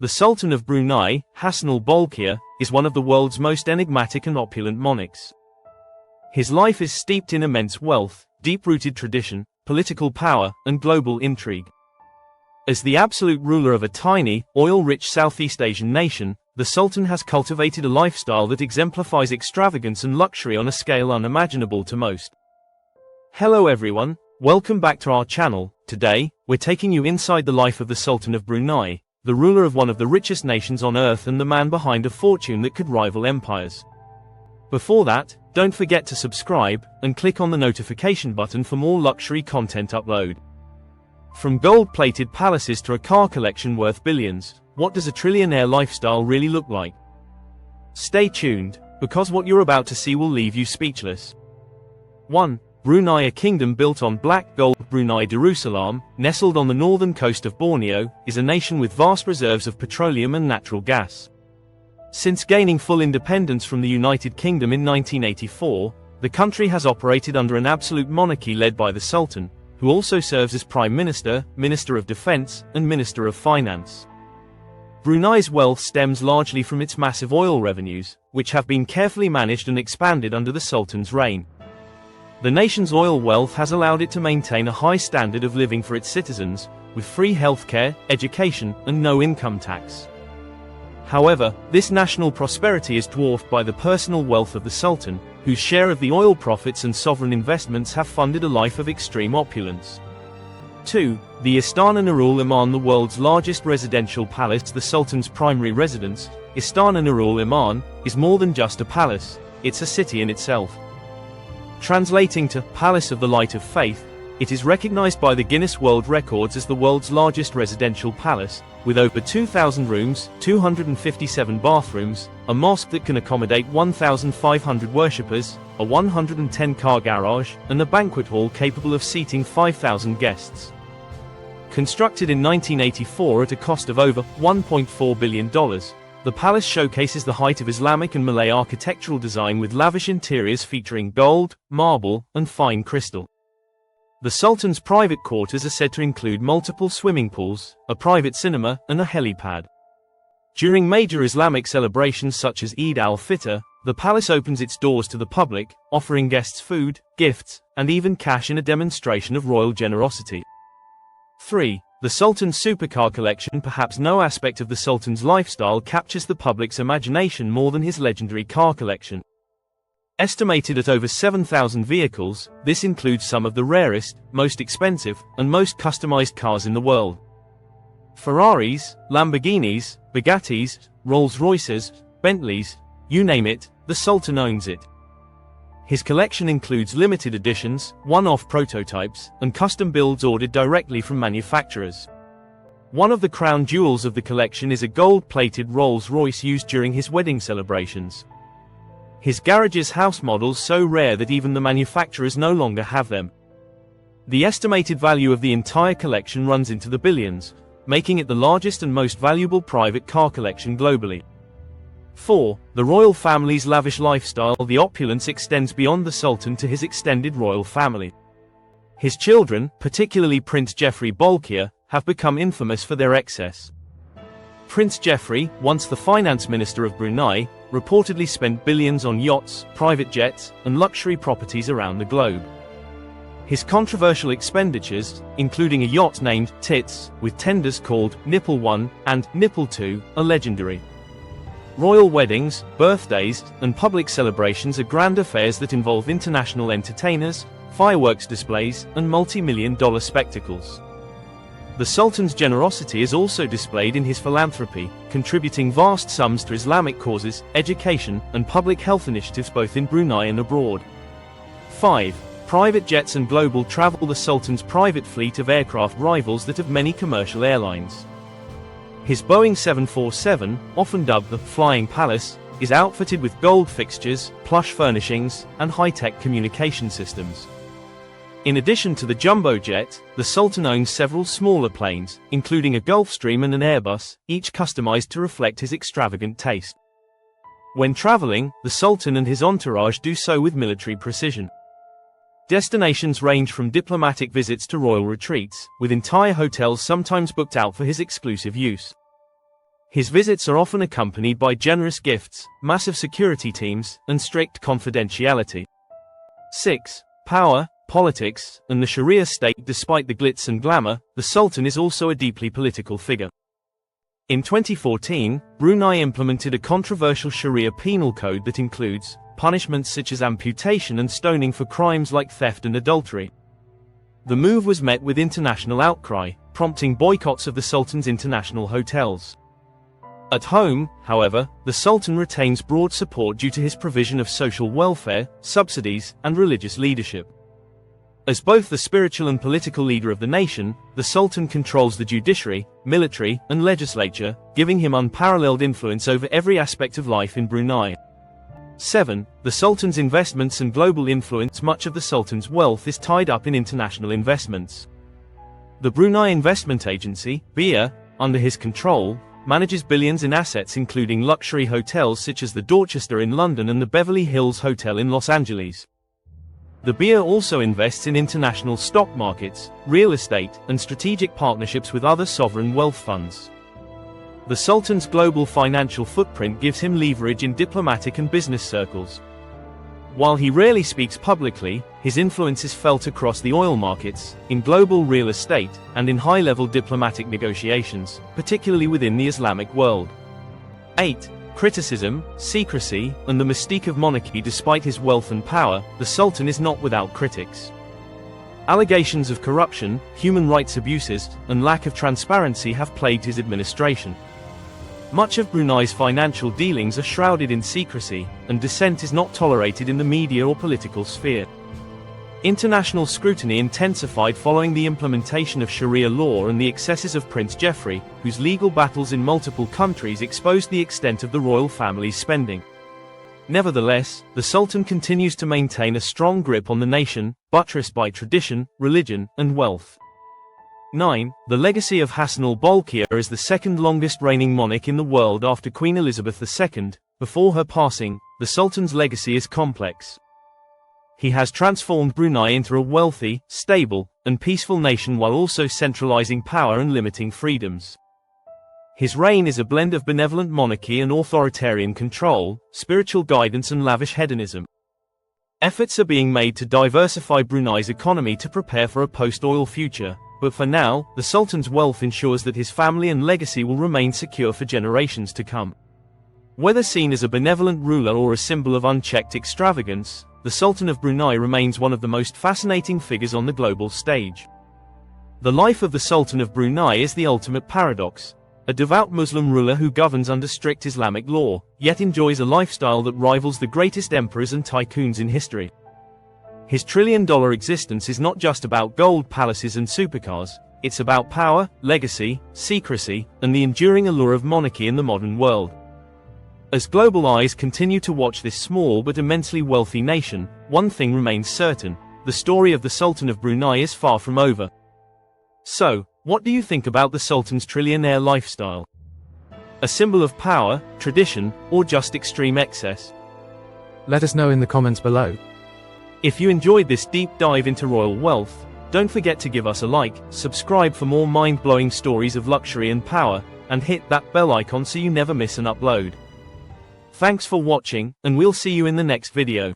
The Sultan of Brunei, Hassan al-Bolkiah, is one of the world's most enigmatic and opulent monarchs. His life is steeped in immense wealth, deep-rooted tradition, political power, and global intrigue. As the absolute ruler of a tiny, oil-rich Southeast Asian nation, the Sultan has cultivated a lifestyle that exemplifies extravagance and luxury on a scale unimaginable to most. Hello everyone, welcome back to our channel. Today, we're taking you inside the life of the Sultan of Brunei, the ruler of one of the richest nations on earth and the man behind a fortune that could rival empires. Before that, don't forget to subscribe, and click on the notification button for more luxury content upload. From gold-plated palaces to a car collection worth billions, what does a trillionaire lifestyle really look like? Stay tuned, because what you're about to see will leave you speechless. 1. Brunei, a kingdom built on black gold. Brunei Darussalam, nestled on the northern coast of Borneo, is a nation with vast reserves of petroleum and natural gas. Since gaining full independence from the United Kingdom in 1984, the country has operated under an absolute monarchy led by the Sultan, who also serves as Prime Minister, Minister of Defense, and Minister of Finance. Brunei's wealth stems largely from its massive oil revenues, which have been carefully managed and expanded under the Sultan's reign. The nation's oil wealth has allowed it to maintain a high standard of living for its citizens, with free healthcare, education, and no income tax. However, this national prosperity is dwarfed by the personal wealth of the Sultan, whose share of the oil profits and sovereign investments have funded a life of extreme opulence. 2. The Istana Nurul Iman, the world's largest residential palace. The Sultan's primary residence, Istana Nurul Iman, is more than just a palace, it's a city in itself. Translating to Palace of the Light of Faith, it is recognized by the Guinness World Records as the world's largest residential palace, with over 2,000 rooms, 257 bathrooms, a mosque that can accommodate 1,500 worshippers, a 110-car garage, and a banquet hall capable of seating 5,000 guests. Constructed in 1984 at a cost of over $1.4 billion, the palace showcases the height of Islamic and Malay architectural design with lavish interiors featuring gold, marble, and fine crystal. The Sultan's private quarters are said to include multiple swimming pools, a private cinema, and a helipad. During major Islamic celebrations such as Eid al-Fitr, the palace opens its doors to the public, offering guests food, gifts, and even cash in a demonstration of royal generosity. 3. The Sultan's supercar collection. Perhaps no aspect of the Sultan's lifestyle captures the public's imagination more than his legendary car collection. Estimated at over 7,000 vehicles, this includes some of the rarest, most expensive, and most customized cars in the world. Ferraris, Lamborghinis, Bugattis, Rolls-Royces, Bentleys, you name it, the Sultan owns it. His collection includes limited editions, one-off prototypes, and custom builds ordered directly from manufacturers. One of the crown jewels of the collection is a gold-plated Rolls-Royce used during his wedding celebrations. His garage's house models so rare that even the manufacturers no longer have them. The estimated value of the entire collection runs into the billions, making it the largest and most valuable private car collection globally. 4. The royal family's lavish lifestyle. The opulence extends beyond the Sultan to his extended royal family. His children, particularly Prince Geoffrey Bolkiah, have become infamous for their excess. Prince Geoffrey, once the finance minister of Brunei, reportedly spent billions on yachts, private jets, and luxury properties around the globe. His controversial expenditures, including a yacht named Tits, with tenders called Nipple 1 and Nipple 2, are legendary. Royal weddings, birthdays, and public celebrations are grand affairs that involve international entertainers, fireworks displays, and multi-million-dollar spectacles. The Sultan's generosity is also displayed in his philanthropy, contributing vast sums to Islamic causes, education, and public health initiatives both in Brunei and abroad. 5. Private jets and global travel. The Sultan's private fleet of aircraft rivals that of many commercial airlines. His Boeing 747, often dubbed the Flying Palace, is outfitted with gold fixtures, plush furnishings, and high-tech communication systems. In addition to the jumbo jet, the Sultan owns several smaller planes, including a Gulfstream and an Airbus, each customized to reflect his extravagant taste. When traveling, the Sultan and his entourage do so with military precision. Destinations range from diplomatic visits to royal retreats, with entire hotels sometimes booked out for his exclusive use. His visits are often accompanied by generous gifts, massive security teams, and strict confidentiality. 6. Power, politics, and the Sharia state. Despite the glitz and glamour, the Sultan is also a deeply political figure. In 2014, Brunei implemented a controversial Sharia penal code that includes punishments such as amputation and stoning for crimes like theft and adultery. The move was met with international outcry, prompting boycotts of the Sultan's international hotels. At home, however, the Sultan retains broad support due to his provision of social welfare, subsidies, and religious leadership. As both the spiritual and political leader of the nation, the Sultan controls the judiciary, military, and legislature, giving him unparalleled influence over every aspect of life in Brunei. 7. The Sultan's investments and global influence. Much of the Sultan's wealth is tied up in international investments. The Brunei Investment Agency, BIA, under his control, manages billions in assets including luxury hotels such as the Dorchester in London and the Beverly Hills Hotel in Los Angeles. The BIA also invests in international stock markets, real estate, and strategic partnerships with other sovereign wealth funds. The Sultan's global financial footprint gives him leverage in diplomatic and business circles. While he rarely speaks publicly, his influence is felt across the oil markets, in global real estate, and in high-level diplomatic negotiations, particularly within the Islamic world. 8. Criticism, secrecy, and the mystique of monarchy. Despite his wealth and power, the Sultan is not without critics. Allegations of corruption, human rights abuses, and lack of transparency have plagued his administration. Much of Brunei's financial dealings are shrouded in secrecy, and dissent is not tolerated in the media or political sphere. International scrutiny intensified following the implementation of Sharia law and the excesses of Prince Jeffrey, whose legal battles in multiple countries exposed the extent of the royal family's spending. Nevertheless, the Sultan continues to maintain a strong grip on the nation, buttressed by tradition, religion, and wealth. 9. The legacy of Hassan al-Bolkiah as the second longest reigning monarch in the world after Queen Elizabeth II. Before her passing, the Sultan's legacy is complex. He has transformed Brunei into a wealthy, stable, and peaceful nation while also centralizing power and limiting freedoms. His reign is a blend of benevolent monarchy and authoritarian control, spiritual guidance and lavish hedonism. Efforts are being made to diversify Brunei's economy to prepare for a post-oil future, but for now, the Sultan's wealth ensures that his family and legacy will remain secure for generations to come. Whether seen as a benevolent ruler or a symbol of unchecked extravagance, the Sultan of Brunei remains one of the most fascinating figures on the global stage. The life of the Sultan of Brunei is the ultimate paradox. A devout Muslim ruler who governs under strict Islamic law, yet enjoys a lifestyle that rivals the greatest emperors and tycoons in history. His trillion-dollar existence is not just about gold palaces and supercars, it's about power, legacy, secrecy, and the enduring allure of monarchy in the modern world. As global eyes continue to watch this small but immensely wealthy nation, one thing remains certain: the story of the Sultan of Brunei is far from over. So, what do you think about the Sultan's trillionaire lifestyle? A symbol of power, tradition, or just extreme excess? Let us know in the comments below. If you enjoyed this deep dive into royal wealth, don't forget to give us a like, subscribe for more mind-blowing stories of luxury and power, and hit that bell icon so you never miss an upload. Thanks for watching, and we'll see you in the next video.